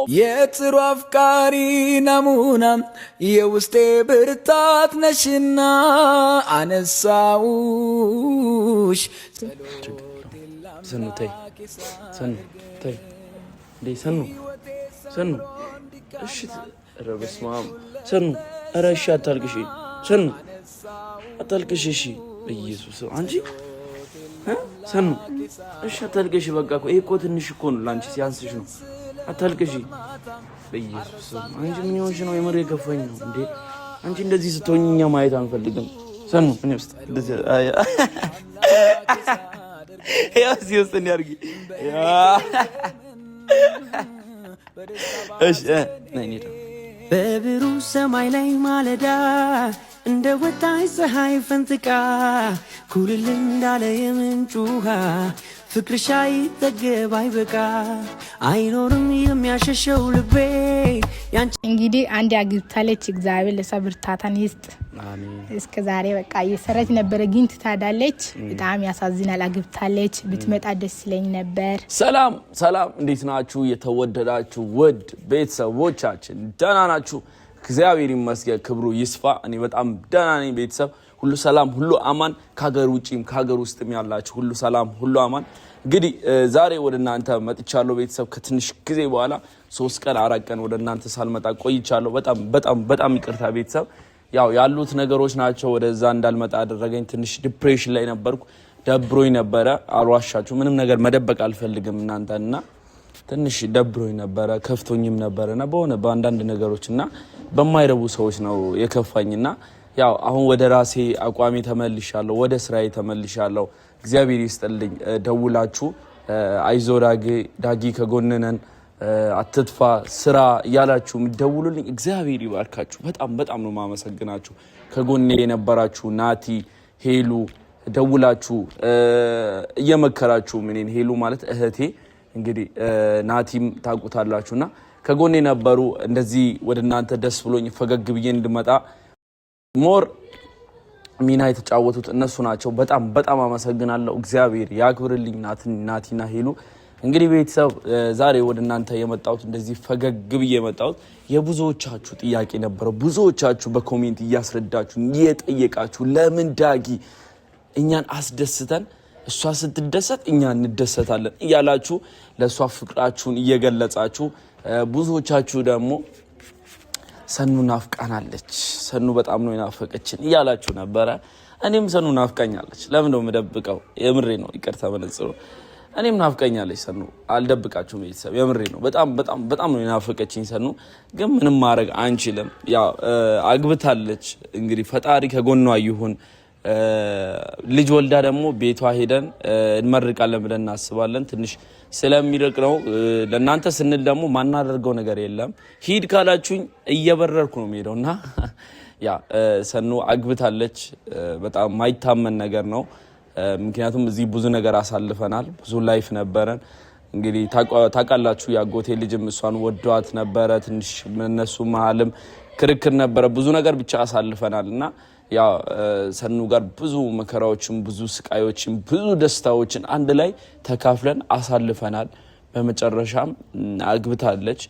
የጥሩ አፍቃሪ ናሙና የውስጤ ብርታት ነሽና አነሳውሽ ሰኑ ተይ ሰኑ ተይ እንዴ ሰኑ እሺ ኧረ በስመ አብ ሰኑ ኧረ እሺ አታልቅሽ ሰኑ አታልቅሽ እሺ በኢየሱስ አንቺ ሰኑ እሺ አታልቅሽ በቃ እኮ ይሄ እኮ ትንሽ እኮ ነው ላንቺ ሲያንስሽ ነው አታልቅሽ በኢየሱስ አንቺ ምን ይሆንሽ ነው የምር የከፋኝ ነው እንዴ አንቺ እንደዚህ ስትሆኝኛ ማየት አንፈልግም ሰኑ እኔ ውስጥ እንደዚህ ያው ሲወስን ያርጊ እሺ ነኝ በብሩ ሰማይ ላይ ማለዳ እንደ ወጣይ ፀሐይ ፈንጥቃ ኩልል እንዳለ የምንጭ ውሃ ፍቅርሽ አይጠገብ አይበቃ አይኖርም የሚያሸሸው ልቤ እንግዲህ አንድ አግብታለች እግዚአብሔር ለሰብርታታን ይስጥ አሜን እስከ ዛሬ በቃ እየሰራች ነበር ግን ትታዳለች በጣም ያሳዝናል አግብታለች ብትመጣ ደስ ይለኝ ነበር ሰላም እንዴት ናችሁ የተወደዳችሁ ውድ ቤተሰቦቻችን ደህና ናችሁ እግዚአብሔር ይመስገን ክብሩ ይስፋ እኔ በጣም ደህና ነኝ ቤተሰብ ሁሉ ሰላም ሁሉ አማን ከሀገር ውጪም ከሀገር ውስጥም ያላችሁ ሁሉ ሰላም ሁሉ አማን እንግዲህ ዛሬ ወደናንተ መጥቻለሁ ቤተሰብ ከትንሽ ጊዜ በኋላ 3 ቀን 4 ቀን ወደናንተ ሳልመጣ ቆይቻለሁ በጣም ይቅርታ ቤተሰብ ያው ያሉት ነገሮች ናቸው ወደዛ እንዳልመጣ አደረገኝ ትንሽ ዲፕሬሽን ላይ ነበርኩ ደብሮኝ ነበረ አልዋሻችሁ ምንም ነገር መደበቅ አልፈልግም እናንተና ትንሽ ደብሮኝ ነበረ ከፍቶኝም ነበርና በአንዳንድ ነገሮችና በማይረቡ ሰዎች ነው የከፋኝና ያው አሁን ወደ ራሴ አቋሚ ተመልሻለሁ ወደ ስራዬ ተመልሻለሁ እግዚአብሔር ይስጥልኝ ደውላችሁ አይዞ ዳጊ ከጎንነን አትጥፋ ስራ ያላችሁ ምደውሉልኝ እግዚአብሔር ይባርካችሁ በጣም ነው ማመሰግናችሁ ከጎኔ የነበራችሁ ናቲ ሄሉ ደውላችሁ እየመከራችሁ ምንን ሄሉ ማለት እህቴ እንግዲህ ናቲም ታቁታላችሁና ከጎኔ ነበሩ እንደዚህ ወደናንተ ደስ ብሎኝ ፈገግ ብዬ እንድመጣ ሞር ሚና የተጫወቱት እነሱ ናቸው በጣም አመሰግናለሁ እግዚአብሔር ያክብርልኝ ናቲና ሄሉ እንግዲህ ቤተሰብ ዛሬ ወደናንተ የመጣሁት እንደዚህ ፈገግ ብዬ የመጣሁት የብዙዎቻችሁ ጥያቄ ነበር ብዙዎቻችሁ በኮሜንት እያስረዳችሁ እየጠየቃችሁ ለምን ዳጊ እኛን አስደስተን እሷ ስትደሰት እኛ እንደሰታለን እያላችሁ ለሷ ፍቅራችሁን እየገለጻችሁ ብዙዎቻችሁ ደግሞ ሰኑ ናፍቃናለች ሰኑ በጣም ነው ናፈቀችን እያላችሁ ነበር እኔም ሰኑ ናፍቃኛለች ለምን ነው መደብቀው የምሬ ነው ይቅርታ በነጽሩ እኔም ናፍቃኛለች ሰኑ አልደብቃችሁም ቤተሰብ የምሬ ነው በጣም ነው ናፈቀችኝ ሰኑ ግን ምንም ማድረግ አንችልም ያው አግብታለች እንግዲህ ፈጣሪ ከጎኗ ይሁን ልጅ ወልዳ ደግሞ ቤቷ ሄደን እንመርቃለን ብለን እናስባለን ትንሽ ስለሚርቅ ነው ለናንተ ስንል ደግሞ ማናደርገው ነገር የለም ሂድ ካላችሁኝ እየበረርኩ ነው የምሄደውና ያ ሰኑ አግብታለች በጣም ማይታመን ነገር ነው ምክንያቱም እዚህ ብዙ ነገር አሳልፈናል ብዙ ላይፍ ነበረን እንግዲህ ታቃላችሁ ያጎቴ ልጅም እሷን ወዷት ነበረ ትንሽ እነሱ መሃልም ክርክር ነበረ ብዙ ነገር ብቻ አሳልፈናልና ያ ሰኑ ጋር ብዙ መከራዎችን ብዙ ስቃዮችን ብዙ ደስታዎችን አንድ ላይ ተካፍለን አሳልፈናል በመጨረሻም አግብታለች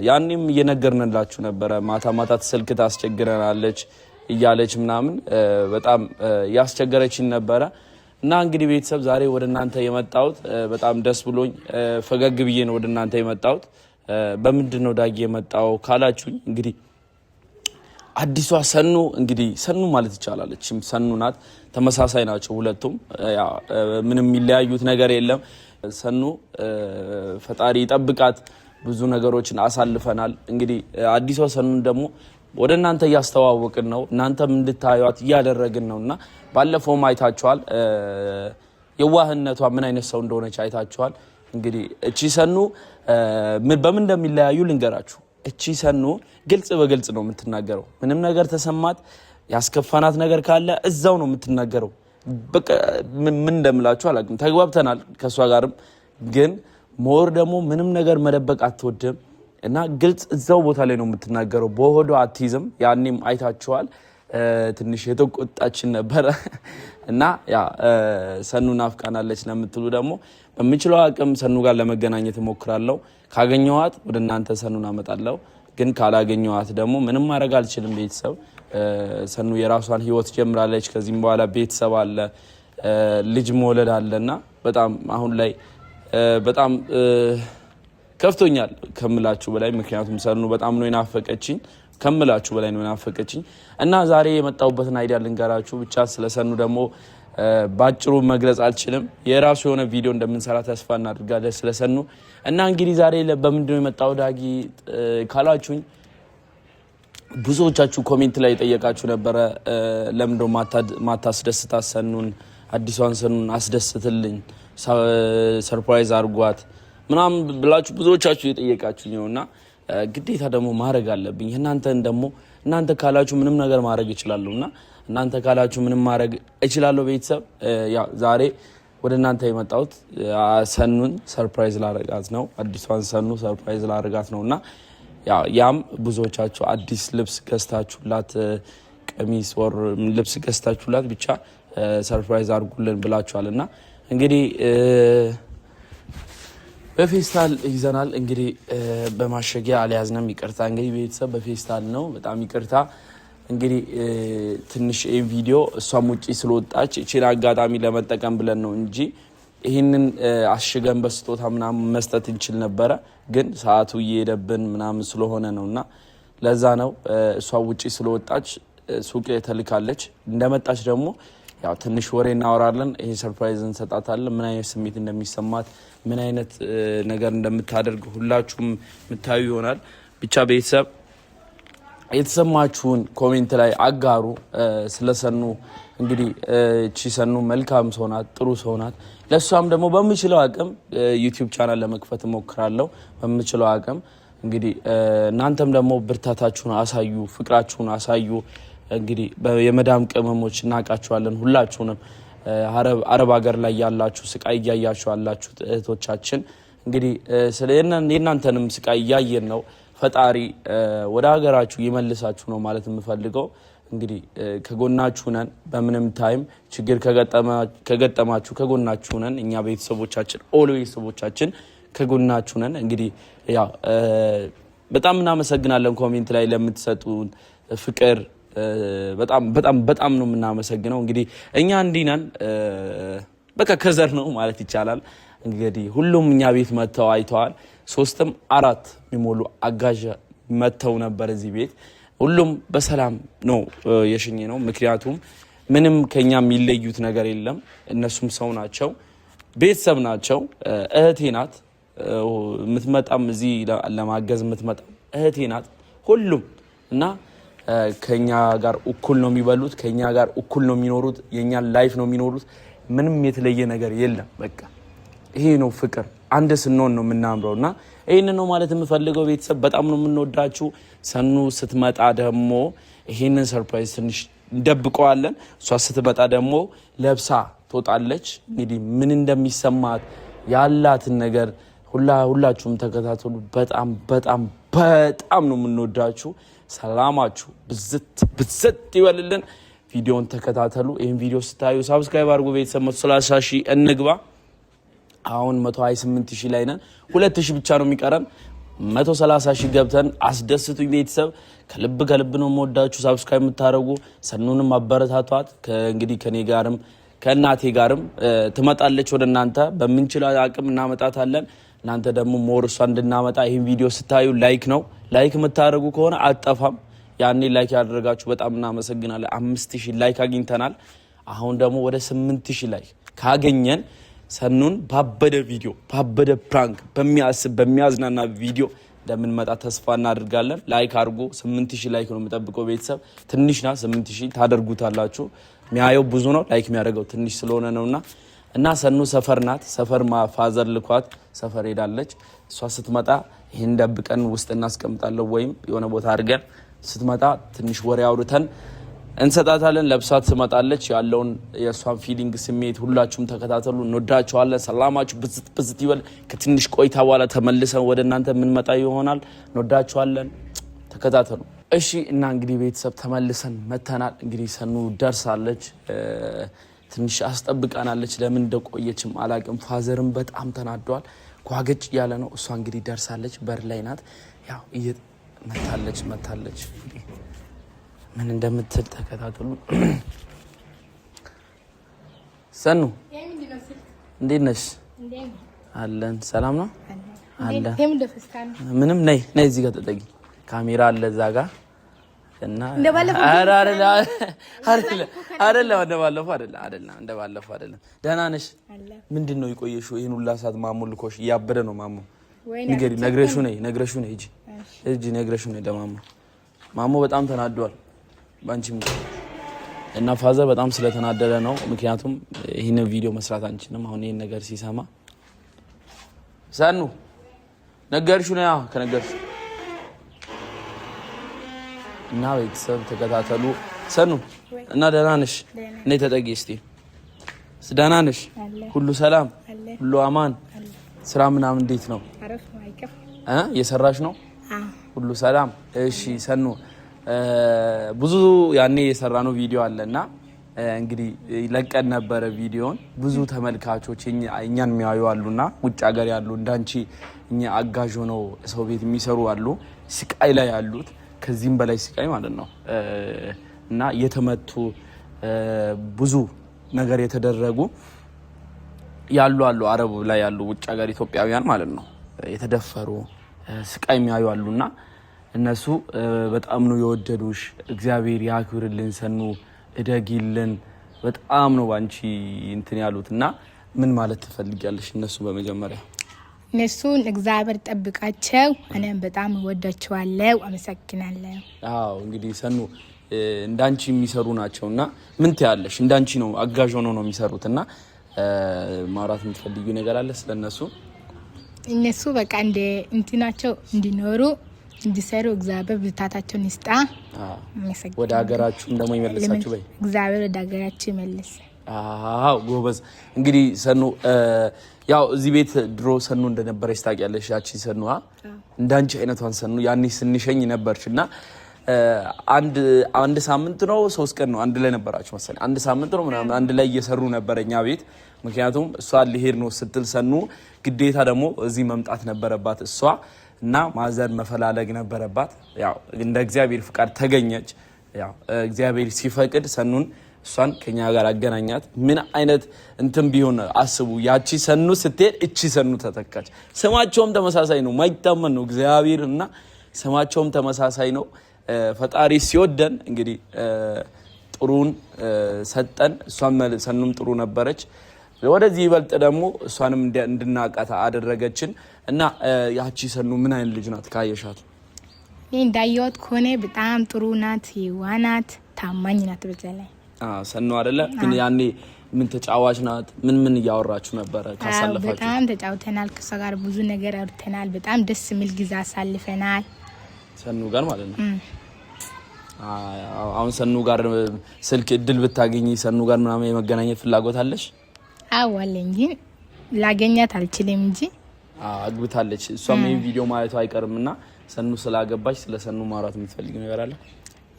ያንንም እየነገርንላችሁ ነበር ማታ ስልክ ታስቸግረናለች እያለች ምናምን በጣም ያስቸገረችን ነበር እና እንግዲህ ቤተሰብ ዛሬ ወደናንተ የመጣሁት በጣም ደስ ብሎኝ ፈገግ ብዬ ነው ወደናንተ የመጣሁት በመንድነው ዳጊ የመጣው ካላችሁኝ እንግዲህ አዲሷ ሰኑ እንግዲህ ሰኑ ማለት ይቻላል እቺም ሰኑ ናት ተመሳሳይ ናቸው ሁለቱም ያ ምንም የሚለያዩት ነገር የለም ሰኑ ፈጣሪ ይጠብቃት ብዙ ነገሮችን አሳልፈናል እንግዲህ አዲሷ ሰኑን ደግሞ ወደናንተ ያስተዋወቅን ነው እናንተም እንድታዩት ያደረግን ነውና ባለፈው አይታችኋል የዋህነቷ ምን አይነት ሰው እንደሆነች አይታችኋል እንግዲህ እቺ ሰኑ በምን እንደሚለያዩ ልንገራችሁ እቺ ሰኑ ግልጽ በግልጽ ነው የምትናገረው ምንም ነገር ተሰማት ያስከፋናት ነገር ካለ እዛው ነው የምትናገረው በቃ ምን እንደምላችሁ አላውቅም ተግባብተናል ከሷ ጋርም ግን ሞር ደግሞ ምንም ነገር መደበቅ አትወድም እና ግልጽ እዛው ቦታ ላይ ነው የምትናገረው በሆዷ አትይዝም ያኔም አይታችኋል ትንሽ የተቆጣችን ነበር እና ያ ሰኑ ናፍቃናለች ለምትሉ ደግሞ በሚችለው አቅም ሰኑ ጋር ለመገናኘት እሞክራለሁ። ካገኘኋት ወደ እናንተ ሰኑን አመጣለሁ። ግን ካላገኘኋት ደግሞ ምንም ማድረግ አልችልም። ቤተሰብ ሰኑ የራሷን ህይወት ጀምራለች። ከዚህም በኋላ ቤተሰብ አለ፣ ልጅ መውለድ አለና በጣም አሁን ላይ በጣም ከፍቶኛል ከምላችሁ በላይ። ምክንያቱም ሰኑ በጣም ነው የናፈቀችኝ ከምላችሁ በላይ ነው የናፈቀችኝ እና ዛሬ የመጣሁበትን አይዲያ ልንገራችሁ። ብቻ ስለ ሰኑ ደግሞ ባጭሩ መግለጽ አልችልም። የራሱ የሆነ ቪዲዮ እንደምንሰራ ተስፋ እናደርጋለን ስለ ሰኑ እና እንግዲህ ዛሬ በምንድነው የመጣው ዳጊ ካላችሁኝ ብዙዎቻችሁ ኮሜንት ላይ ጠየቃችሁ ነበረ። ለምንድነው ማታስደስታት ሰኑን፣ አዲሷን ሰኑን አስደስትልኝ፣ ሰርፕራይዝ አድርጓት ምናምን ብላችሁ ብዙዎቻችሁ የጠየቃችሁ ነውና ግዴታ ደግሞ ማድረግ አለብኝ። እናንተ ካላችሁ ምንም ነገር ማድረግ እችላለሁና እናንተ ካላችሁ ምንም ማድረግ እችላለሁ። ቤተሰብ ያው ዛሬ ወደ እናንተ የመጣሁት ሰኑን ሰርፕራይዝ ላረጋት ነው። አዲሷን ሰኑ ሰርፕራይዝ ላረጋት ነውና ያም ብዙዎቻችሁ አዲስ ልብስ ገዝታችሁላት ቀሚስ ወር ልብስ ገዝታችሁላት ብቻ ሰርፕራይዝ አድርጉልን ብላችኋልና እንግዲህ በፌስታል ይዘናል። እንግዲህ በማሸጊያ አልያዝንም፣ ይቅርታ። እንግዲህ ቤተሰብ በፌስታል ነው፣ በጣም ይቅርታ። እንግዲህ ትንሽ ቪዲዮ እሷም ውጪ ስለወጣች እቺን አጋጣሚ ለመጠቀም ብለን ነው እንጂ ይህንን አሽገን በስጦታ ምናምን መስጠት እንችል ነበረ። ግን ሰዓቱ እየሄደብን ምናምን ስለሆነ ነውና ለዛ ነው። እሷ ውጪ ስለወጣች ሱቅ ተልካለች። እንደመጣች ደግሞ ያው ትንሽ ወሬ እናወራለን። ይሄ ሰርፕራይዝ እንሰጣታለን። ምን አይነት ስሜት እንደሚሰማት ምን አይነት ነገር እንደምታደርግ ሁላችሁም የምታዩ ይሆናል። ብቻ ቤተሰብ የተሰማችሁን ኮሜንት ላይ አጋሩ። ስለሰኑ እንግዲህ እቺ ሰኑ መልካም ሰው ናት፣ ጥሩ ሰው ናት። ለሷም ደግሞ በምችለው አቅም ዩቲዩብ ቻናል ለመክፈት እሞክራለሁ። በምችለው አቅም እንግዲህ እናንተም ደግሞ ብርታታችሁን አሳዩ፣ ፍቅራችሁን አሳዩ። እንግዲህ የመዳም ቅመሞች እናቃችኋለን። ሁላችሁንም አረብ ሀገር ላይ ያላችሁ ስቃይ እያያችሁ ያላችሁ እህቶቻችን እንግዲህ የእናንተንም ስቃይ እያየን ነው። ፈጣሪ ወደ ሀገራችሁ ይመልሳችሁ ነው ማለት የምፈልገው። እንግዲህ ከጎናችሁ ነን። በምንም ታይም ችግር ከገጠማችሁ ከጎናችሁ ነን። እኛ ቤተሰቦቻችን ቤተሰቦቻችን ከጎናችሁ ነን። እንግዲህ ያው በጣም እናመሰግናለን ኮሜንት ላይ ለምትሰጡን ፍቅር በጣም በጣም በጣም ነው የምናመሰግነው። እንግዲህ እኛ እንዲህ ነን፣ በቃ ከዘር ነው ማለት ይቻላል። እንግዲህ ሁሉም እኛ ቤት መተው አይተዋል። 3 4 የሚሞሉ አጋዥ መተው ነበር እዚህ ቤት። ሁሉም በሰላም ነው የሸኘ ነው። ምክንያቱም ምንም ከኛ የሚለዩት ነገር የለም። እነሱም ሰው ናቸው፣ ቤተሰብ ናቸው። እህቴ ናት የምትመጣም እዚህ ለማገዝ የምትመጣም እህቴ ናት። ሁሉም እና ከኛ ጋር እኩል ነው የሚበሉት፣ ከኛ ጋር እኩል ነው የሚኖሩት፣ የኛን ላይፍ ነው የሚኖሩት። ምንም የተለየ ነገር የለም። በቃ ይሄ ነው ፍቅር። አንድ ስንሆን ነው የምናምረውና ይሄን ነው ማለት የምፈልገው። ቤተሰብ በጣም ነው የምንወዳችሁ። ሰኑ ስትመጣ ደግሞ ይሄንን ሰርፕራይዝ ትንሽ እንደብቀዋለን። እሷ ስትመጣ ደግሞ ለብሳ ትወጣለች። እንግዲህ ምን እንደሚሰማት ያላትን ነገር ሁላችሁም ተከታተሉ። በጣም በጣም በጣም ነው የምንወዳችሁ። ሰላማችሁ ብዝት ይበልልን። ቪዲዮን ተከታተሉ። ይሄን ቪዲዮ ስታዩ ሰብስክራይብ አድርጉ። ቤተሰብ 130 ሺህ እንግባ። አሁን 128 ሺህ ላይ ነን። 2 ሺህ ብቻ ነው የሚቀረን። 130 ሺህ ገብተን አስደስቱኝ ቤተሰብ። ከልብ ነው የምወዳችሁ። ሰብስክራይብ የምታደርጉ ሰኑንም አበረታቷት። እንግዲህ ከኔ ጋርም ከእናቴ ጋርም ትመጣለች ወደ እናንተ። በምንችለው አቅም እናመጣታለን። እናንተ ደግሞ ሞር እሷ እንድናመጣ ይሄን ቪዲዮ ስታዩ ላይክ የምታደርጉ ከሆነ አጠፋም። ያኔ ላይክ ያደረጋችሁ በጣም እናመሰግናለን። 5000 ላይክ አግኝተናል። አሁን ደግሞ ወደ 8000 ላይክ ካገኘን ሰኑን ባበደ ቪዲዮ ባበደ ፕራንክ በሚያዝናና ቪዲዮ እንደምንመጣ ተስፋ እናደርጋለን። ላይክ አድርጉ። 8000 ላይክ ነው የምጠብቀው ቤተሰብ። ትንሽ ናት 8000 ታደርጉታላችሁ። የሚያየው ብዙ ነው፣ ላይክ የሚያደርገው ትንሽ ስለሆነ ነውና እና ሰኑ ሰፈር ናት። ሰፈር ፋዘር ልኳት ሰፈር ሄዳለች። እሷ ስትመጣ ይሄን ደብቀን ውስጥ እናስቀምጣለን ወይም የሆነ ቦታ አድርገን ስትመጣ ትንሽ ወሬ አውርተን እንሰጣታለን። ለብሳት ትመጣለች። ያለውን የእሷን ፊሊንግ ስሜት ሁላችሁም ተከታተሉ። እንወዳችኋለን። ሰላማችሁ ብዝት ይበል። ከትንሽ ቆይታ በኋላ ተመልሰን ወደ እናንተ የምንመጣ ይሆናል። እንወዳችኋለን። ተከታተሉ። እሺ እና እንግዲህ ቤተሰብ ተመልሰን መተናል። እንግዲህ ሰኑ ደርሳለች። ትንሽ አስጠብቃናለች። ለምን እንደቆየችም አላቅም። ፋዘርም በጣም ተናዷል። ጓገጭ ያለ ነው። እሷ እንግዲህ ደርሳለች። በር ላይ ናት። ያው መታለች። ምን እንደምትል ተከታተሉ። ሰኑ እንዴት ነሽ? አለን። ሰላም ነው አለ። ምንም ነይ እዚህ ጋር ተጠጊ። ካሜራ አለ እዛ ጋር እና እንደባለፈው ደህና ነሽ? ምንድነው የቆየሽው? ይሄን ሁላ ሰዓት ማሙ ልኮሽ እያበደ ነው። ማሙ ንገሪ። ነግረሽው ነይ እጂ ነግረሽው ነይ ለማሙ። ማሙ በጣም ተናዷል ባንቺ እና ፋዘር በጣም ስለተናደደ ነው። ምክንያቱም ይሄን ቪዲዮ መስራት አንችልም አሁን ይሄን ነገር ሲሰማ። ሰኑ ነገርሽው ነው ከነገርሽው እና ቤተሰብ ተከታተሉ። ሰኑ እና ደህና ነሽ? እኔ ተጠጊ እስቲ። ደህና ነሽ? ሁሉ ሰላም፣ ሁሉ አማን፣ ስራ ምናምን እንዴት ነው? እየሰራሽ ነው? ሁሉ ሰላም። እሺ ሰኑ ብዙ ያኔ የሰራነው ቪዲዮ አለና እንግዲህ ለቀን ነበረ ቪዲዮን። ብዙ ተመልካቾች እኛን የሚያዩ አሉና ውጭ ሀገር ያሉ እንዳንቺ እኛ አጋዥ ሆነው ሰው ቤት የሚሰሩ አሉ፣ ስቃይ ላይ ያሉት ከዚህም በላይ ስቃይ ማለት ነው እና የተመቱ ብዙ ነገር የተደረጉ ያሉ አረብ ላይ ያሉ ውጭ ሀገር ኢትዮጵያውያን ማለት ነው የተደፈሩ ስቃይ የሚያዩ አሉና እነሱ በጣም ነው የወደዱሽ። እግዚአብሔር ያክብርልን ሰኑ፣ እደጊልን። በጣም ነው ባንቺ እንትን ያሉትና ምን ማለት ትፈልጊያለሽ? እነሱ በመጀመሪያ እነሱን እግዚአብሔር ጠብቃቸው። እኔም በጣም ወዳቸዋለሁ። አመሰግናለሁ። አዎ እንግዲህ ሰኑ እንዳንቺ የሚሰሩ ናቸውና ምን ትያለሽ? እንዳንቺ ነው አጋዥ ሆኖ ነው የሚሰሩትና ማውራት የምትፈልጊው ነገር አለ ስለነሱ? እነሱ በቃ እንደ እንትናቸው እንዲኖሩ እንዲሰሩ እግዚአብሔር ብርታታቸውን ይስጣ። ወደ ሀገራችሁም ደግሞ ይመልሳችሁ በይ። እግዚአብሔር ወደ ሀገራችሁ ይመልስ። አዎ ጎበዝ። እንግዲህ ሰኑ ያው እዚህ ቤት ድሮ ሰኑ እንደነበረች ታውቂያለሽ። ያቺ ሰኑ እንዳንቺ አይነቷን ሰኑ ያኔ ስንሸኝ ነበርችና አንድ ሳምንት ነው 3 ቀን ነው አንድ ላይ ነበራችሁ መሰለኝ። አንድ ሳምንት ነው ምናምን አንድ ላይ እየሰሩ ነበርኛ ቤት። ምክንያቱም እሷ ሊሄድ ነው ስትል ሰኑ ግዴታ ደግሞ እዚህ መምጣት ነበረባት እሷ እና ማዘር መፈላለግ ነበረባት። ያው እንደ እግዚአብሔር ፍቃድ ተገኘች። ያው እግዚአብሔር ሲፈቅድ ሰኑን እሷን ከኛ ጋር አገናኛት። ምን አይነት እንትን ቢሆን አስቡ። ያቺ ሰኑ ስትሄድ እቺ ሰኑ ተተካች። ስማቸውም ተመሳሳይ ነው። ማይታመን ነው እግዚአብሔር እና ስማቸውም ተመሳሳይ ነው። ፈጣሪ ሲወደን እንግዲህ ጥሩን ሰጠን። እሷም ሰኑም ጥሩ ነበረች። ወደዚህ ይበልጥ ደግሞ እሷንም እንድናቃታ አደረገችን እና ያቺ ሰኑ ምን አይነት ልጅ ናት ካየሻት? እንዳየሁት ከሆነ በጣም ጥሩ ናት፣ የዋናት፣ ታማኝ ናት። በዘላይ ሰኑ አይደለ? ግን ያኔ ምን ተጫዋች ናት? ምን እያወራችሁ ነበረ ካሳለፋችሁ? በጣም ተጫውተናል። ከሷ ጋር ብዙ ነገር አውርተናል። በጣም ደስ የሚል ጊዜ አሳልፈናል ሰኑ ጋር ማለት ነው። አሁን ሰኑ ጋር ስልክ እድል ብታገኚ ሰኑ ጋር ምናምን የመገናኘት ፍላጎት አለሽ? አዎ አለኝ፣ ግን ላገኛት አልችልም እንጂ አግብታለች። እሷም ይሄን ቪዲዮ ማለቷ አይቀርምና ሰኑ ስላገባች ስለ ሰኑ ማውራት የምትፈልጊው ነገር አለ?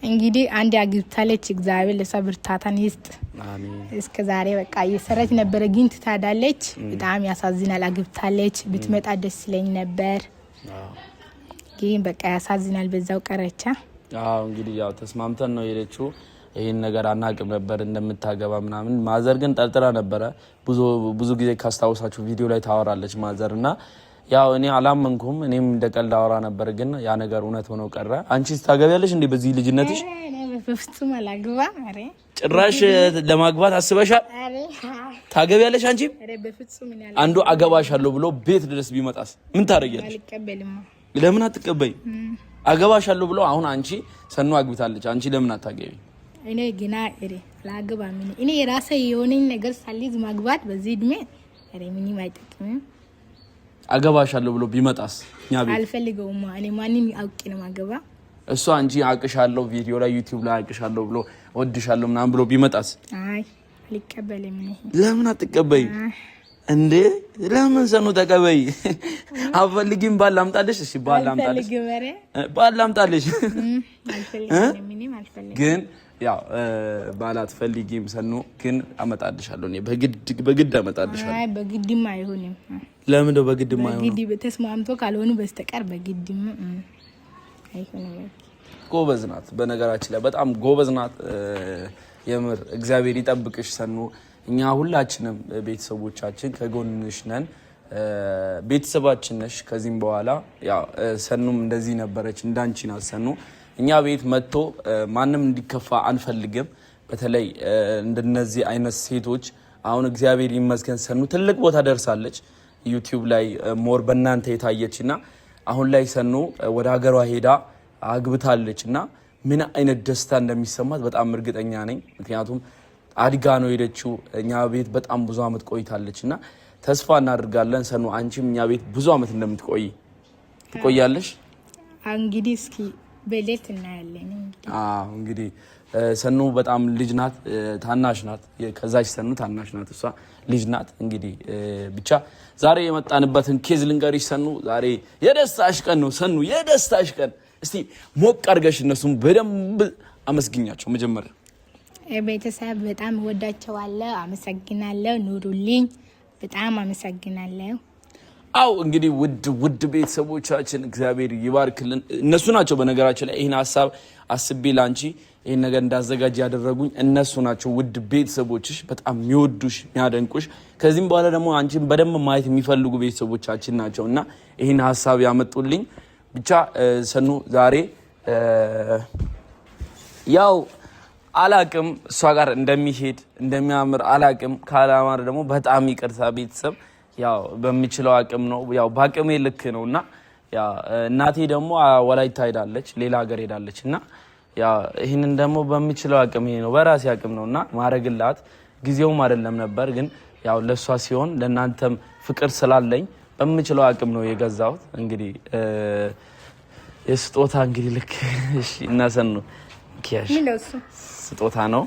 እንግዲህ አንድ አግብታለች። እግዚአብሔር ለሷ ብርታታን ይስጥ። አሜን። እስከ ዛሬ በቃ እየሰራች ነበረ፣ ግን ትታዳለች። በጣም ያሳዝናል። አግብታለች። ብትመጣ ደስ ይለኝ ነበር፣ ግን በቃ ያሳዝናል። በዛው ቀረቻ። አዎ እንግዲህ ያው ተስማምተን ነው የሄደችው። ይሄን ነገር አናቅም ነበር እንደምታገባ ምናምን። ማዘር ግን ጠርጥራ ነበረ። ብዙ ጊዜ ካስታውሳችሁ ቪዲዮ ላይ ታወራለች ማዘርና ያው እኔ አላመንኩም። እኔም እንደቀልድ አወራ ነበር፣ ግን ያ ነገር እውነት ሆኖ ቀረ። አንቺስ ታገቢያለሽ እንዴ በዚህ ልጅነትሽ? በፍጹም አላግባ። አሬ ጭራሽ ለማግባት አስበሻል? አሬ ታገቢያለሽ አንቺ? አሬ በፍጹም እኔ አላግባ። አንዱ አገባሻለሁ ብሎ ቤት ድረስ ቢመጣስ ምን ታደርጊያለሽ? አልቀበልም። ለምን አትቀበይ? አገባሻለሁ ብሎ አሁን አንቺ ሰኑ አግብታለች፣ አንቺ ለምን አታገቢ? እኔ ግና ላግባ እኔ የራሴ የሆነኝ ነገር ሳልይዝ ማግባት በዚህ እድሜ ምንም አይጠቅምም። አገባሻለሁ ብሎ ቢመጣስ? እኛ ቤት አልፈልገውም። እኔ ማንንም አውቄ ነው ማገባ። እሱ አንቺ አቅሻለሁ ቪዲዮ ላይ ዩቲዩብ ላይ አቅሻለሁ ብሎ ወድሻለሁ ምናምን ብሎ ቢመጣስ? አይ አልቀበልም። ለምን አትቀበይ? እንዴ ለምን ሰኑ ተቀበይ አፈልጊም ባል ላምጣልሽ እሺ ባል ላምጣልሽ ባል ላምጣልሽ ግን ያው ባል አትፈልጊም ሰኑ ግን አመጣልሻለሁ እኔ በግድ አመጣልሻለሁ አይ በግድም አይሆንም ለምን ነው በግድም አይሆንም በግድ ተስማምቶ ካልሆነ በስተቀር በግድም አይሆንም ጎበዝ ናት በነገራችን ላይ በጣም ጎበዝ ናት የምር እግዚአብሔር ይጠብቅሽ ሰኑ እኛ ሁላችንም ቤተሰቦቻችን ከጎንሽ ነን ቤተሰባችን ነሽ ከዚህም በኋላ ያው ሰኑም እንደዚህ ነበረች እንዳንቺ ናት ሰኑ እኛ ቤት መጥቶ ማንንም እንዲከፋ አንፈልግም በተለይ እንደነዚህ አይነት ሴቶች አሁን እግዚአብሔር ይመስገን ሰኑ ትልቅ ቦታ ደርሳለች ዩቲዩብ ላይ ሞር በእናንተ የታየችና አሁን ላይ ሰኑ ወደ ሀገሯ ሄዳ አግብታለችና ምን አይነት ደስታ እንደሚሰማት በጣም እርግጠኛ ነኝ ምክንያቱም አድጋ ነው ሄደችው እኛ ቤት በጣም ብዙ አመት ቆይታለችና ተስፋ እናደርጋለን ሰኑ አንቺም እኛ ቤት ብዙ አመት እንደምትቆይ ትቆያለሽ እንግዲህ እስኪ በሌት እናያለን እንግዲህ ሰኑ በጣም ልጅ ናት ታናሽ ናት ከዛች ሰኑ ታናሽ ናት እሷ ልጅ ናት እንግዲህ ብቻ ዛሬ የመጣንበትን ኬዝ ልንገርሽ ሰኑ ዛሬ የደስታሽ ቀን ነው ሰኑ የደስታሽ ቀን እስቲ ሞቅ አድርገሽ እነሱም በደንብ አመስግኛቸው መጀመሪያ ቤተሰብ በጣም ወዳቸዋለሁ አመሰግናለሁ ኑሩልኝ በጣም አመሰግናለሁ አው እንግዲህ ውድ ቤተሰቦቻችን እግዚአብሔር ይባርክልን እነሱ ናቸው በነገራችን ላይ ይሄን ሐሳብ አስቤ ላንቺ ይሄን ነገር እንዳዘጋጅ ያደረጉኝ እነሱ ናቸው ውድ ቤተሰቦችሽ በጣም የሚወዱሽ የሚያደንቁሽ ከዚህም በኋላ ደግሞ አንቺን በደንብ ማየት የሚፈልጉ ቤተሰቦቻችን ናቸውና ይሄን ሐሳብ ያመጡልኝ ብቻ ሰኑ ዛሬ ያው አላቅም እሷ ጋር እንደሚሄድ እንደሚያምር አላቅም ካላማር ደግሞ በጣም ይቅርታ ቤተሰብ ያው በሚችለው አቅም ነው ያው ባቅሜ ልክ ነውና ያው እናቴ ደግሞ ወላይታ ሄዳለች ሌላ ሀገር ሄዳለችና ያው ይሄንን ደግሞ በሚችለው አቅም ነው በራሴ አቅም ነውና ማረግላት ጊዜውም አይደለም ነበር ግን ያው ለሷ ሲሆን ለናንተም ፍቅር ስላለኝ በሚችለው አቅም ነው የገዛሁት እንግዲህ የስጦታ እንግዲህ ልክ እሺ እናሰን ነው ኪያሽ ስጦታ ነው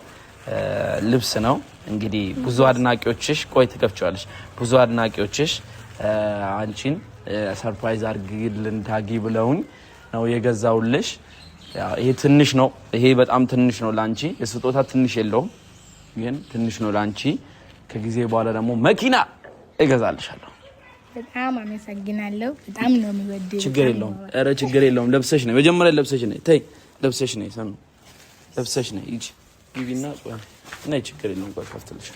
ልብስ ነው እንግዲህ ብዙ አድናቂዎችሽ ቆይ ተከፍቻለሽ ብዙ አድናቂዎችሽ አንቺን ሰርፕራይዝ አድርግልን ታጊ ብለውኝ ነው የገዛውልሽ ያው ይሄ ትንሽ ነው ይሄ በጣም ትንሽ ነው ላንቺ የስጦታ ትንሽ የለውም ግን ትንሽ ነው ላንቺ ከጊዜ በኋላ ደግሞ መኪና እገዛልሻለሁ በጣም አመሰግናለሁ በጣም ነው የሚወደው ችግር የለውም ኧረ ችግር የለውም ለብሰሽ ነው መጀመሪያ ለብሰሽ ነው ተይ ለብሰሽ ነው ሰኑ ለብሰሽ ነው ይጂ ቢቢና እና ችግር የለውም ቆይ ከፍትልሽ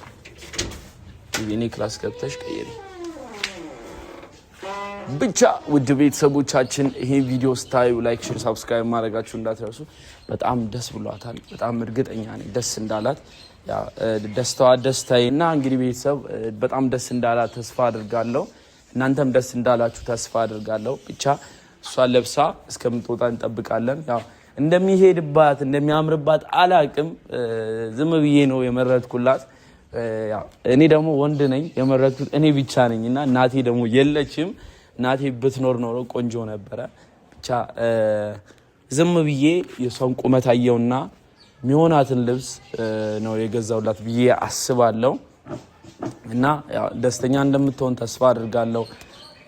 ቢቢኔ ክላስ ገብተሽ ቀይሪ ብቻ ውድ ቤተሰቦቻችን ይሄ ቪዲዮ ስታዩ ላይክ ሼር ሰብስክራይብ ማድረጋችሁ እንዳትረሱ በጣም ደስ ብሏታል በጣም እርግጠኛ ነኝ ደስ እንዳላት ያ ደስታዋ ደስታዬና እንግዲህ ቤተሰብ በጣም ደስ እንዳላት ተስፋ አድርጋለሁ እናንተም ደስ እንዳላችሁ ተስፋ አድርጋለሁ ብቻ እሷ ለብሳ እስከምትወጣ እንጠብቃለን ያው እንደሚሄድባት እንደሚያምርባት አላቅም ዝም ብዬ ነው የመረጥኩላት ያው እኔ ደግሞ ወንድ ነኝ የመረጥኩት እኔ ብቻ ነኝና እናቴ ደግሞ የለችም እናቴ ብትኖር ኖሮ ቆንጆ ነበረ ብቻ ዝም ብዬ የሷን ቁመት አየውና ሚሆናትን ልብስ ነው የገዛውላት ብዬ አስባለሁ እና ያው ደስተኛ እንደምትሆን ተስፋ አድርጋለሁ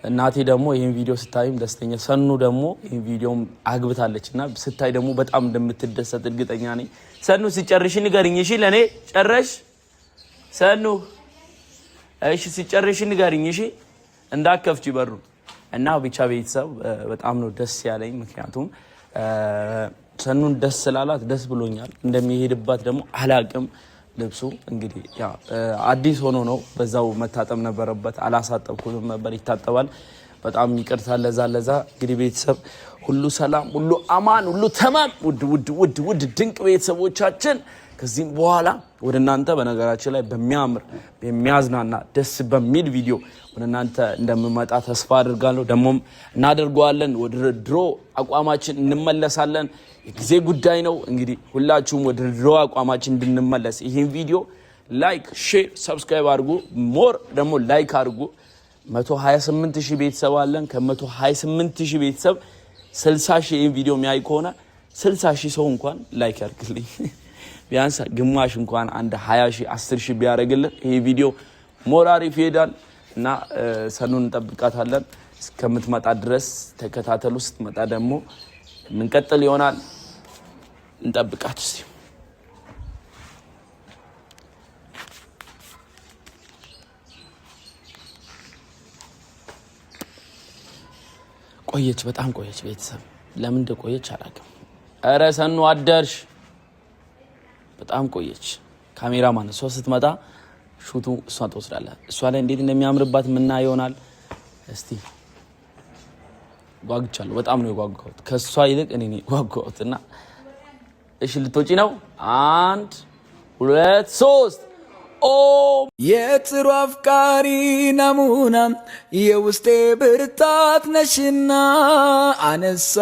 እናቴ ደግሞ ይሄን ቪዲዮ ስታይም ደስተኛ ሰኑ ደግሞ ይሄን ቪዲዮም አግብታለችና ስታይ ደግሞ በጣም እንደምትደሰት እርግጠኛ ነኝ ሰኑ ሲጨርሽ ንገሪኝ እሺ ለኔ ጨረሽ ሰኑ እሺ ሲጨርሽ ንገሪኝ እሺ እንዳከፍቺ በሩ እና ብቻ ቤተሰብ በጣም ነው ደስ ያለኝ ምክንያቱም ሰኑን ደስ ስላላት ደስ ብሎኛል እንደሚሄድባት ደግሞ አላቅም ልብሱ እንግዲህ ያ አዲስ ሆኖ ነው በዛው መታጠብ ነበረበት አላሳጠብኩትም ነበር ይታጠባል በጣም ይቅርታ ለዛ እንግዲህ ቤተሰብ ሁሉ ሰላም ሁሉ አማን ሁሉ ተማም ውድ ድንቅ ቤተሰቦቻችን ከዚህም በኋላ ወደ እናንተ በነገራችን ላይ በሚያምር በሚያዝናና ደስ በሚል ቪዲዮ ወደ እናንተ እንደምመጣ ተስፋ አድርጋለሁ ደሞም እናደርጋለን ወደ ድሮ አቋማችን እንመለሳለን የጊዜ ጉዳይ ነው እንግዲህ ሁላችሁም ወደ ድሮ አቋማችን እንድንመለስ ይሄን ቪዲዮ ላይክ ሼር ሰብስክራይብ አድርጉ ሞር ደግሞ ላይክ አድርጉ 128000 ቤተሰብ አለን ከ128000 ቤተሰብ 60000 ይሄን ቪዲዮ የሚያይ ከሆነ 60000 ሰው እንኳን ላይክ ያርግልኝ ቢያንስ ግማሽ እንኳን አንድ 20000 10000 ቢያረግልን ይሄ ቪዲዮ ሞር አሪፍ ይሄዳል እና ሰኑን እንጠብቃታለን እስከምትመጣ ድረስ ተከታተሉ። ስትመጣ ደግሞ ምንቀጥል ይሆናል። እንጠብቃት እስቲ። ቆየች፣ በጣም ቆየች። ቤተሰብ ለምን እንደቆየች አላውቅም። ኧረ ሰኑ አደርሽ? በጣም ቆየች። ካሜራማን እሷ ስትመጣ ሹቱ እሷ ትወስዳለህ። እሷ ላይ እንዴት እንደሚያምርባት ምና ይሆናል። እስቲ ጓጉቻለሁ። በጣም ነው የጓጓሁት። ከሷ ይልቅ እኔ ነኝ የጓጓሁት። እና እሺ ልትወጪ ነው? 1 2 3 የጥሩ አፍቃሪ ናሙና የውስጤ ብርታት ነሽና አነሳውሽ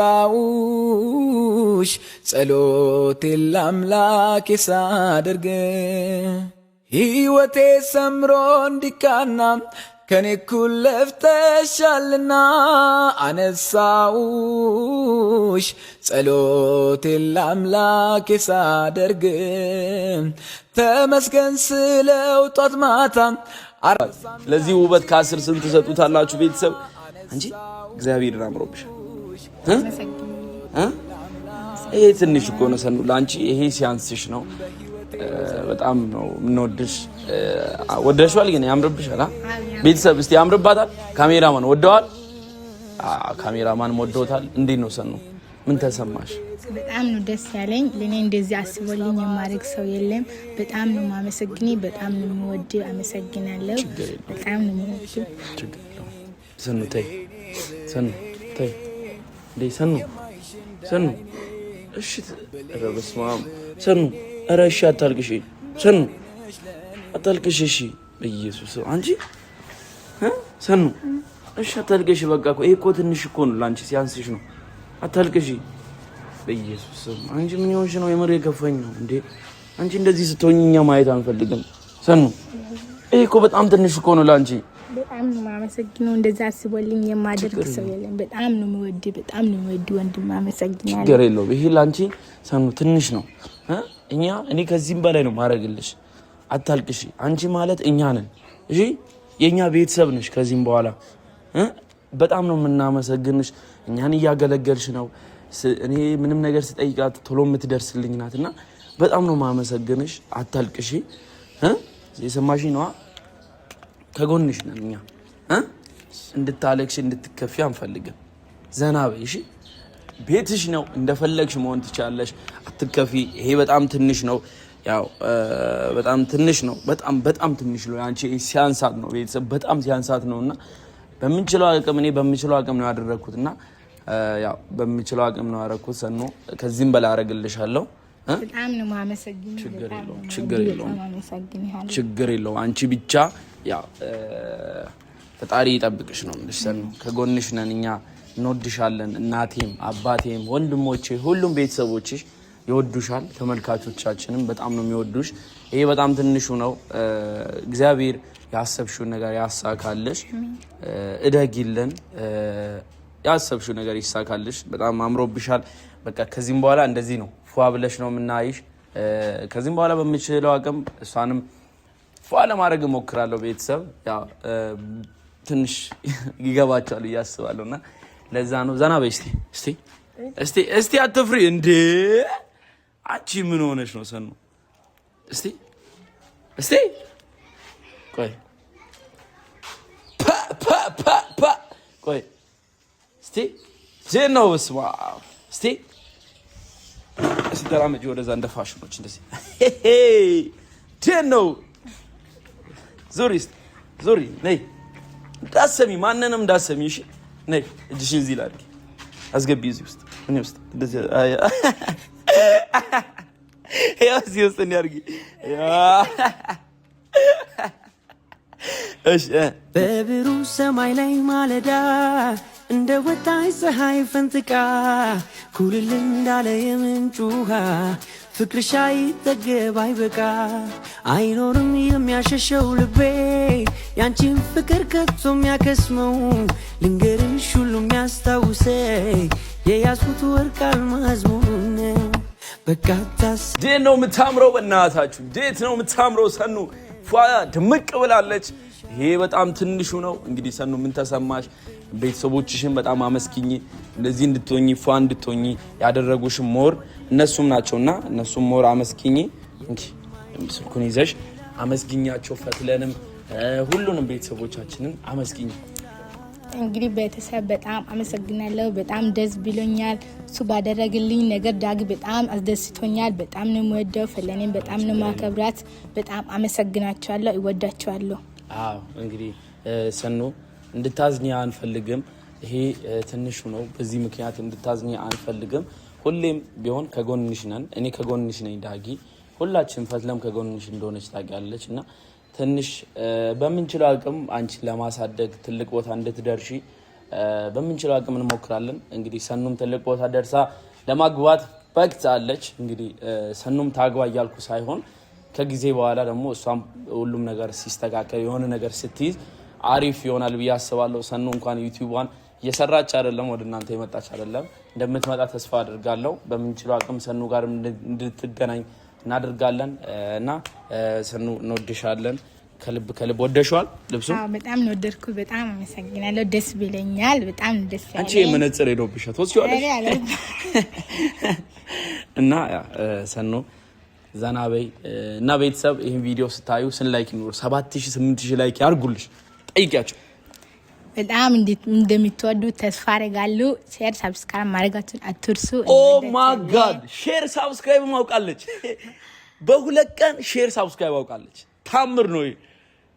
ጸሎቴን ለአምላኬ ሳደርግ ሕይወቴ ሰምሮ እንዲቃና ከኔ እኩል ለፍተሻልና አነሳውሽ ጸሎቴን ለአምላኬ ሳደርግ ተመስገን ስለው ጧት ማታ። ለዚህ ውበት ከ10 ስንት ትሰጡታላችሁ ቤተሰብ? እንጂ እግዚአብሔርን አምሮብሻል። ይሄ ትንሽ እኮ ነው ሰኑ፣ ለአንቺ ይሄ ሲያንስሽ ነው። በጣም ነው የምንወድሽ። ወደሽዋል ግን ያምርብሻል። ቤተሰብ እስቲ ያምርባታል። ካሜራማን ወደዋል። ካሜራማን ወደውታል። እንዴት ነው ሰኑ? ምን ተሰማሽ? በጣም ነው ደስ ያለኝ። ለኔ እንደዚህ አስቦልኝ የማድረግ ሰው የለም። በጣም ነው ማመሰግኒ። በጣም ነው የምወድ። አመሰግናለሁ። በጣም ነው የምወድ። ሰኑ ተይ፣ ሰኑ ተይ፣ እንዴ ሰኑ፣ ሰኑ እሺ፣ ረበስማ ሰኑ፣ ኧረ እሺ አታልቅሽ፣ ሰኑ አታልቅሽ። እሺ በኢየሱስ አንቺ ሰኑ እሺ አታልቅሽ። በቃ እኮ ይሄ እኮ ትንሽ እኮ ነው፣ ላንቺ ሲያንስሽ ነው። አታልቅሽ በኢየሱስ አንቺ ምን ይሆንሽ ነው? የምር የከፈኝ ነው እንዴ አንቺ እንደዚህ ስትሆኝኛ ማየት አንፈልግም። ሰኑ ይሄ እኮ በጣም ትንሽ እኮ ነው ላንቺ። በጣም ነው ማመሰግነው። እንደዛ አስቦልኝ የማደርግ ሰው የለም። በጣም ነው የምወድ፣ በጣም ነው የምወድ ወንድም። አመሰግናለሁ። ችግር የለውም። ይሄ ላንቺ ሰኑ ትንሽ ነው። እኔ ከዚህም በላይ ነው ማረግልሽ። አታልቅሽ። አንቺ ማለት እኛ ነን። እሺ የኛ ቤተሰብ ነሽ። ከዚህም በኋላ በጣም ነው የምናመሰግንሽ። እኛን እያገለገልሽ ነው። እኔ ምንም ነገር ስጠይቃት ቶሎ የምትደርስልኝ ናትና በጣም ነው ማመሰግንሽ። አታልቅሽ። የሰማሽ ነው። ከጎንሽ ነን እኛ። እንድታለቅሽ እንድትከፊ አንፈልግም። ዘና በይ እሺ። ቤትሽ ነው፣ እንደፈለግሽ መሆን ትችላለሽ። አትከፊ። ይሄ በጣም ትንሽ ነው። ያው በጣም ትንሽ ነው። በጣም ትንሽ ነው። አንቺ ሲያንሳት ነው ቤተሰብ፣ በጣም ሲያንሳት ነውና በምንችለው አቅም እኔ በምንችለው አቅም ነው ያደረኩትና ያው በምንችለው አቅም ነው ያደረኩት። ሰኑ ከዚህም በላይ አረግልሻለሁ። በጣም ነው ማመሰግን። ችግር የለውም። አንቺ ብቻ ያው ፈጣሪ ይጠብቅሽ ነው የምልሽ ሰኑ። ከጎንሽ ነን እኛ፣ እንወድሻለን። እናቴም አባቴም ወንድሞቼ ሁሉም ቤተሰቦችሽ ይወዱሻል። ተመልካቾቻችንም በጣም ነው የሚወዱሽ። ይሄ በጣም ትንሹ ነው። እግዚአብሔር ያሰብሽው ነገር ያሳካልሽ። እደጊልን። ያሰብሽው ነገር ይሳካልሽ። በጣም አምሮብሻል። በቃ ከዚህም በኋላ እንደዚህ ነው ፏ ብለሽ ነው የምናይሽ። ከዚህም በኋላ በምችለው አቅም እሷንም ፏ ለማድረግ እሞክራለሁ። ቤተሰብ ያው ትንሽ ይገባቸዋል እያስባለሁና ለዛ ነው። ዘና በይ እስቲ አትፍሪ እንዴ አንቺ ምን ሆነሽ ነው ሰኑ? እስቲ ቆይ ቆይ እስቲ ጀነው ስማ እስቲ ተራመጂ ወደዛ እንደ ፋሽኖች እንደዚህ ጀነው ዙሪ ነይ እንዳሰሚ ማንንም እንዳሰሚ እሺ ነይ እጅሽን እዚህ ላድርጊ አስገቢ እዚህ ውስጥ እኔ ውስጥ እንደዚህ ያው እዚህ ውስጥ እንዲያርጊ እሺ በብሩ ሰማይ ላይ ማለዳ እንደ ወጣይ ፀሐይ ፈንጥቃ ኩልል እንዳለ የምንጭ ውሃ ፍቅርሽ አይጠገብ አይበቃ አይኖርም የሚያሸሸው ልቤ ያንቺን ፍቅር ከቶ የሚያከስመው ልንገርሽ ሁሉ የሚያስታውሰኝ የያዝኩት ወርቅ አልማዝ መሆኑን ነው። በቃታስ እንዴት ነው የምታምረው? በእናታችሁ እንዴት ነው የምታምረው? ሰኑ ፏ ድምቅ ብላለች። ይሄ በጣም ትንሹ ነው። እንግዲህ ሰኑ ምን ተሰማሽ? ቤተሰቦችሽን በጣም አመስግኝ። እንደዚህ እንድትሆኚ ፏ እንድትሆኚ ያደረጉሽ ሞር እነሱም ናቸውና እነሱም ሞር አመስግኝ። እንግዲህ ስልኩን ይዘሽ አመስግኛቸው። ፈትለንም ሁሉንም ቤተሰቦቻችንን አመስግኝ። እንግዲህ ቤተሰብ በጣም አመሰግናለሁ። በጣም ደስ ብሎኛል። እሱ ባደረግልኝ ነገር ዳግ በጣም አስደስቶኛል። በጣም ነው የምወደው። ፈለኔም በጣም ነው ማከብራት። በጣም አመሰግናቸዋለሁ። እወዳቸዋለሁ። አዎ እንግዲህ ሰኑ እንድታዝኛ አንፈልግም። ይሄ ትንሹ ነው። በዚህ ምክንያት እንድታዝኛ አንፈልግም። ሁሌም ቢሆን ከጎንሽ ነን። እኔ ከጎንሽ ነኝ ዳጊ። ሁላችን ፈትለም ከጎንሽ እንደሆነች ታውቂያለች እና ትንሽ በምንችለው አቅም አንቺ ለማሳደግ ትልቅ ቦታ እንድትደርሺ በምንችለው አቅም እንሞክራለን። እንግዲህ ሰኑም ትልቅ ቦታ ደርሳ ለማግባት በቅታለች። እንግዲህ ሰኑም ታግባ እያልኩ ሳይሆን ከጊዜ በኋላ ደግሞ እሷም ሁሉም ነገር ሲስተካከል የሆነ ነገር ስትይዝ አሪፍ ይሆናል ብዬ አስባለሁ። ሰኑ እንኳን ዩቲዩብዋን እየሰራች አይደለም፣ ወደ እናንተ የመጣች አይደለም። እንደምትመጣ ተስፋ አድርጋለሁ። በምንችለው አቅም ሰኑ ጋር እንድትገናኝ እናደርጋለን እና ሰኑ እንወድሻለን። ከልብ ወደሽዋል ልብሱ? አዎ በጣም ነው ወደድኩ። በጣም አመሰግናለሁ። ደስ ብለኛል። በጣም ደስ ያለኝ። አንቺ መነጽር ሄዶብሻል ወስጂዋለሽ እና ሰኑ ዘና በይ እና ቤተሰብ ይሄን ቪዲዮ ስታዩ ስንት ላይክ ይኖር? 7000 8000 ላይክ ያርጉልሽ። ጠይቂያቸው። በጣም እንደምትወዱ ተስፋ አደርጋለሁ። ሼር ሰብስክራይብ ማድረጋችሁን አትርሱ። ኦ ማይ ጋድ ሼር ሰብስክራይብ ማውቃለች። በሁለት ቀን ሼር ሰብስክራይብ አውቃለች። ታምር ነው።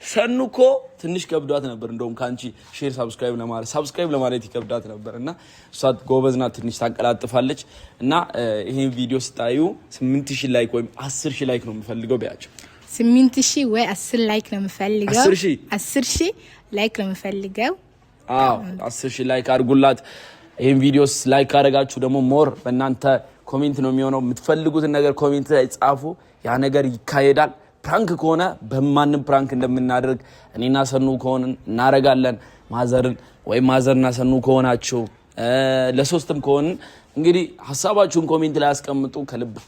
ሰኑ እኮ ትንሽ ከብዷት ነበር። እንደውም ካንቺ ሼር ሰብስክራይብ ለማለት ይከብዳት ነበርና እሷ ጎበዝና ትንሽ ታንቀላጥፋለች። እና ይሄን ቪዲዮ ስታዩ 8000 ላይክ ወይም 10000 ላይክ ነው የምፈልገው ቢያቸው። 8000 ወይ 10 ላይክ ነው የምፈልገው። 10000 ላይክ ነው የምፈልገው። አዎ 10000 ላይክ አድርጉላት። ይሄን ቪዲዮስ ላይክ አደረጋችሁ ደግሞ ሞር በእናንተ ኮሜንት ነው የሚሆነው። የምትፈልጉትን ነገር ኮሜንት ላይ ጻፉ። ያ ነገር ይካሄዳል። ፕራንክ ከሆነ በማንም ፕራንክ እንደምናደርግ እኔና ሰኑ ከሆነ እናረጋለን። ማዘርና ሰኑ ከሆናችሁ ለሶስትም ከሆነ እንግዲህ ሐሳባችሁን ኮሜንት ላይ አስቀምጡ።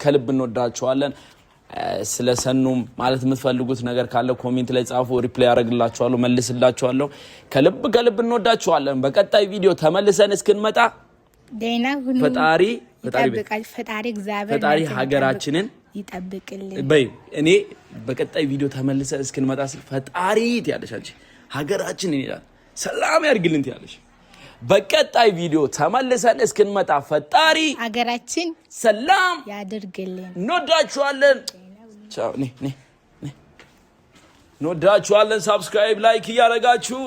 ከልብ እንወዳችኋለን። ስለ ሰኑም ማለት የምትፈልጉት ነገር ካለ ኮሜንት ላይ ጻፉ። ሪፕላይ አደርግላችኋለሁ፣ መልስላችኋለሁ። ከልብ እንወዳችኋለን። በቀጣይ ቪዲዮ ተመልሰን እስክንመጣ ደህና ሁኑ። ፈጣሪ ሀገራችንን ይጠብቅልን። በይ እኔ በቀጣይ ቪዲዮ ተመልሰን እስክንመጣ ፈጣሪ ትያለሽ አንቺ ሀገራችንን ይላል ሰላም ያርግልን ትያለሽ። በቀጣይ ቪዲዮ ተመልሰን እስክንመጣ ፈጣሪ ሀገራችን ሰላም ያድርግልን። እንወዳችኋለን። ቻው። እንወዳችኋለን። ሰብስክራይብ ላይክ እያደረጋችሁ